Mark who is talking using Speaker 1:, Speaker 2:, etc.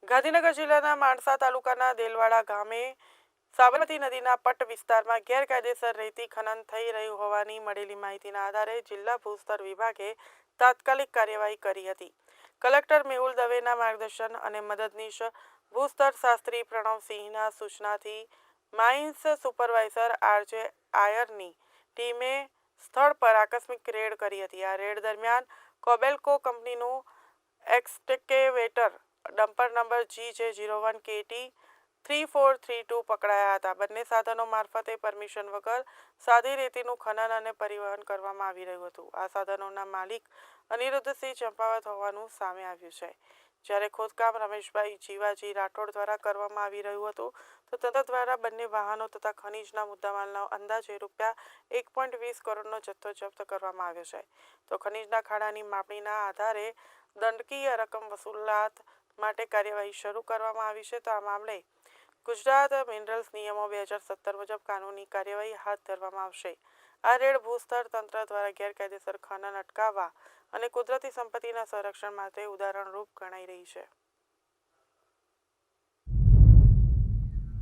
Speaker 1: ગાંધીનગર જિલ્લાના માણસા તાલુકાના દેલવાડા ગામે સાબરમતી નદીના પટ વિસ્તારમાં ગેરકાયદેસર રેતી ખનન થઈ રહ્યું હોવાની મળેલી માહિતીના આધારે જિલ્લા ભૂસ્તર વિભાગે તાત્કાલિક કાર્યવાહી કરી હતી. કલેક્ટર મેહુલ દવેના માર્ગદર્શન અને મદદનીશ ભૂસ્તર Shastri પ્રણવસિંહના સૂચનાથી mines supervisor RJ irony ટીમે સ્થળ પર આકસ્મિક રેડ કરી હતી. આ રેડ દરમિયાન કોબેલ્કો કંપનીનું એક્સકેવેટર ડમ્પર નંબર GJ01KT3432 પકડાયા હતા. બંને સાધનો મારફતે પરમિશન વગર સાદી રેતીનું ખનન અને પરિવહન કરવામાં આવી રહ્યું હતું. આ સાધનોના માલિક અનિરુદ્ધસિંહ ચંપાવત હોવાનું સામે આવ્યું છે. જ્યારે ખોદકામ રમેશભાઈ જીવાજી રાઠોડ દ્વારા કરવામાં આવી રહ્યું હતું, તો તંત્ર દ્વારા બંને વાહનો તથા ખનીજના મુદ્દામાલનો અંદાજે ₹1.20 કરોડનો જથ્થો જપ્ત કરવામાં આવ્યો છે. તો ખનીજના ખાડાની માપણીના આધારે દંડકીય રકમ વસૂલાત માટે કાર્યવાહી શરૂ કરવામાં આવી છે. તો આ મામલે ગુજરાત મિનરલ્સ નિયમો 2017 મુજબ કાનૂની કાર્યવાહી હાથ ધરવામાં આવશે. આ રેડ ભૂસ્તર તંત્ર દ્વારા ગેરકાયદેસર ખનન અટકાવવા અને કુદરતી સંપત્તિના સંરક્ષણ માટે ઉદાહરણરૂપ ગણાઈ રહી છે.